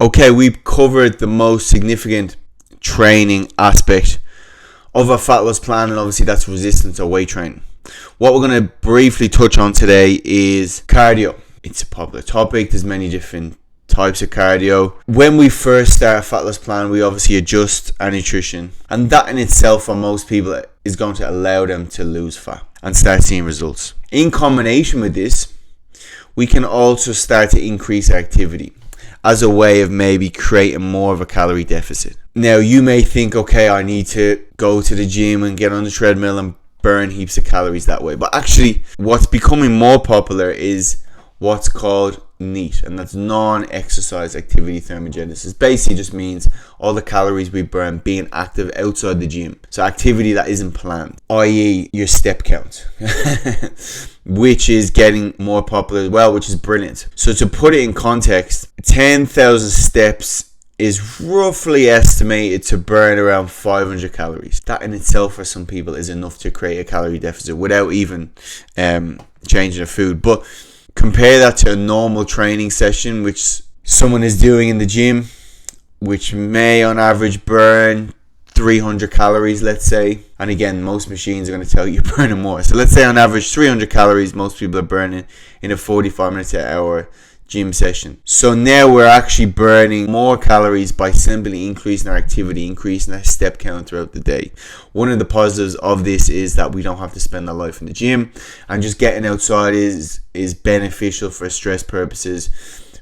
Okay, we've covered the most significant training aspect of a fat loss plan, and obviously that's resistance or weight training. What we're going to briefly touch on today is cardio. It's a popular topic. There's many different types of cardio. When we first start a fat loss plan, we obviously adjust our nutrition, and that in itself for most people is going to allow them to lose fat and start seeing results. In combination with this, we can also start to increase our activity as a way of maybe creating more of a calorie deficit. Now, you may think, okay, I need to go to the gym and get on the treadmill and burn heaps of calories that way. But actually, what's becoming more popular is what's called NEAT, and that's non-exercise activity thermogenesis. Basically just means all the calories we burn being active outside the gym. So activity that isn't planned, i.e. your step count, which is getting more popular as well, which is brilliant. So to put it in context, 10,000 steps is roughly estimated to burn around 500 calories. That in itself for some people is enough to create a calorie deficit without even changing their food. But compare that to a normal training session which someone is doing in the gym, which may on average burn 300 calories, let's say. And again, most machines are going to tell you you're burning more. So let's say on average 300 calories most people are burning in a 45 minutes to an hour gym session. So now we're actually burning more calories by simply increasing our activity, increasing our step count throughout the day. One of the positives of this is that we don't have to spend our life in the gym, and just getting outside is beneficial for stress purposes.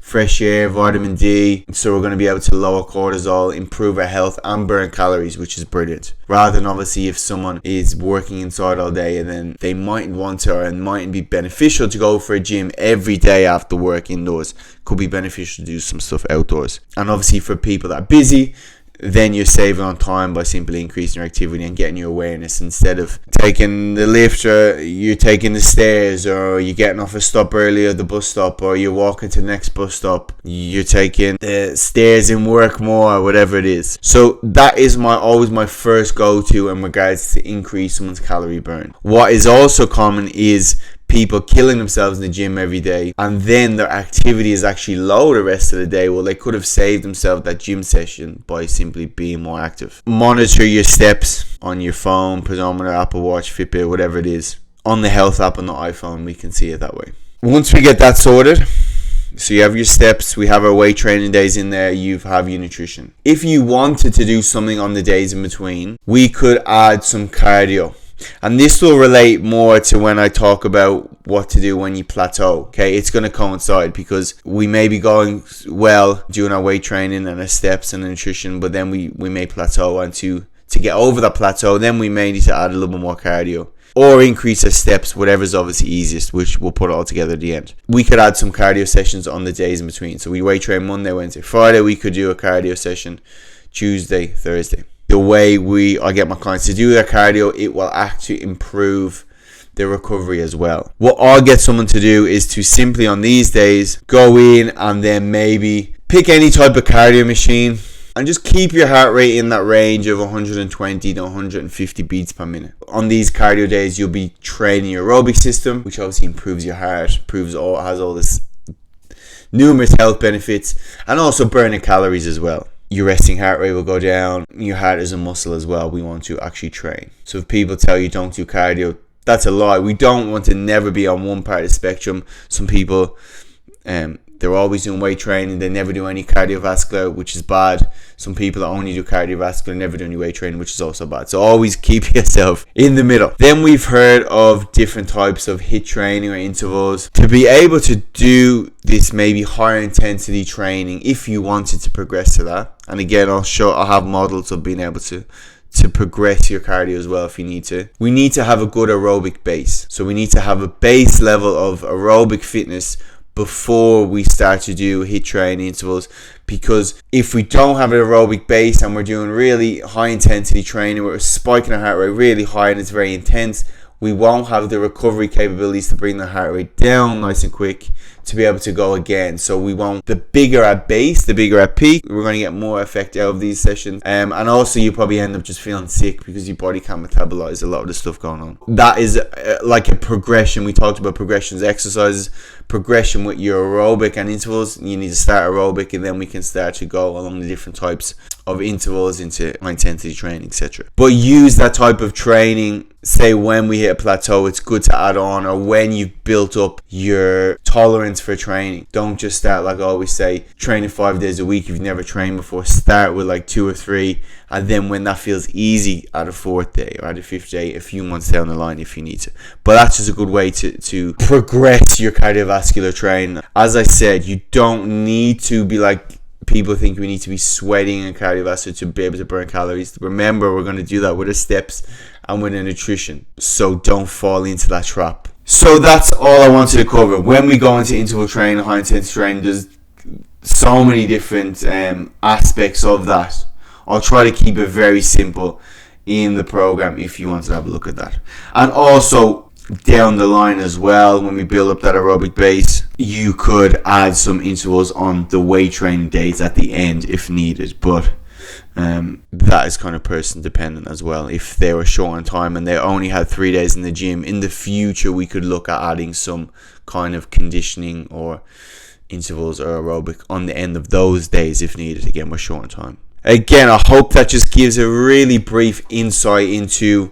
Fresh air, vitamin D, so we're going to be able to lower cortisol, improve our health and burn calories, which is brilliant. Rather than obviously if someone is working inside all day and then they mightn't want to, or it mightn't be beneficial to go for a gym every day after work indoors. Could be beneficial to do some stuff outdoors. And obviously for people that are busy, then you're saving on time by simply increasing your activity and getting your awareness. Instead of taking the lift, or you're taking the stairs, or you're getting off a stop earlier at the bus stop, or you're walking to the next bus stop, you're taking the stairs in work more, whatever it is. So that is always my first go-to in regards to increase someone's calorie burn. What is also common is people killing themselves in the gym every day, and then their activity is actually low the rest of the day. Well, they could have saved themselves that gym session by simply being more active. Monitor your steps on your phone, pedometer, Apple Watch, Fitbit, whatever it is. On the health app on the iPhone, we can see it that way. Once we get that sorted, so you have your steps, we have our weight training days in there, you have your nutrition. If you wanted to do something on the days in between, we could add some cardio. And this will relate more to when I talk about what to do when you plateau. Okay, it's going to coincide because we may be going well doing our weight training and our steps and the nutrition, but then we may plateau, and to get over that plateau, then we may need to add a little bit more cardio or increase our steps, whatever's obviously easiest, which we'll put it all together at the end. We could add some cardio sessions on the days in between. So we weight train Monday, Wednesday, Friday. We could do a cardio session Tuesday, Thursday. The way I get my clients to do their cardio, it will actually improve their recovery as well. What I'll get someone to do is to simply on these days go in and then maybe pick any type of cardio machine and just keep your heart rate in that range of 120 to 150 beats per minute. On these cardio days, you'll be training your aerobic system, which obviously improves your heart, has all this numerous health benefits, and also burning calories as well. Your resting heart rate will go down. Your heart is a muscle as well. We want to actually train. So if people tell you don't do cardio, that's a lie. We don't want to never be on one part of the spectrum. Some people, they're always doing weight training. They never do any cardiovascular, which is bad. Some people that only do cardiovascular, never do any weight training, which is also bad. So always keep yourself in the middle. Then we've heard of different types of HIIT training or intervals. To be able to do this maybe higher intensity training, if you wanted to progress to that. And again, I'll have models of being able to progress your cardio as well if you need to. We need to have a good aerobic base. So we need to have a base level of aerobic fitness before we start to do HIIT training intervals, because if we don't have an aerobic base and we're doing really high intensity training, we're spiking our heart rate really high and it's very intense, we won't have the recovery capabilities to bring the heart rate down nice and quick to be able to go again. So we won't, the bigger at base, the bigger at peak, we're going to get more effect out of these sessions. And also you probably end up just feeling sick because your body can't metabolize a lot of the stuff going on. That is like a progression. We talked about progressions, exercises, progression with your aerobic and intervals. You need to start aerobic, and then we can start to go along the different types of intervals into high intensity training, etc. But use that type of training, say when we hit a plateau, it's good to add on, or when you've built up your tolerance for training. Don't just start, like I always say, training 5 days a week if you've never trained before. Start with like 2 or 3, and then when that feels easy, add a 4th day or add a 5th day a few months down the line if you need to. But that's just a good way to progress your cardiovascular training. As I said, you don't need to be like people think we need to be sweating and cardiovascular to be able to burn calories. Remember, we're going to do that with the steps and with the nutrition. So don't fall into that trap. So that's all I wanted to cover. When we go into interval training, high intensity training, there's so many different aspects of that. I'll try to keep it very simple in the program if you want to have a look at that. And also down the line as well, when we build up that aerobic base, you could add some intervals on the weight training days at the end if needed. But that is kind of person dependent as well. If they were short on time and they only had 3 days in the gym, in the future we could look at adding some kind of conditioning or intervals or aerobic on the end of those days if needed. Again, we're short on time. Again, I hope that just gives a really brief insight into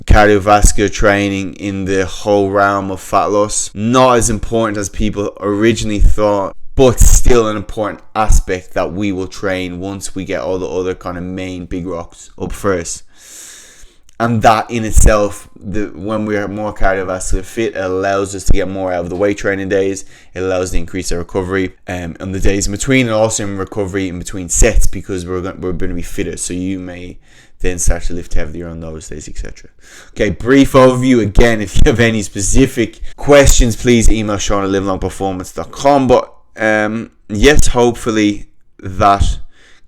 cardiovascular training in the whole realm of fat loss. Not as important as people originally thought, but still an important aspect that we will train once we get all the other kind of main big rocks up first. And that in itself, when we're more cardiovascular fit, it allows us to get more out of the weight training days. It allows us to increase our recovery on the days in between, and also in recovery in between sets, because we're going to be fitter. So you may then start to lift heavier on those days, etc. Okay, brief overview. Again, if you have any specific questions, please email Sean@livelongperformance.com. But yes, hopefully that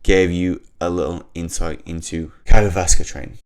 gave you a little insight into cardiovascular training.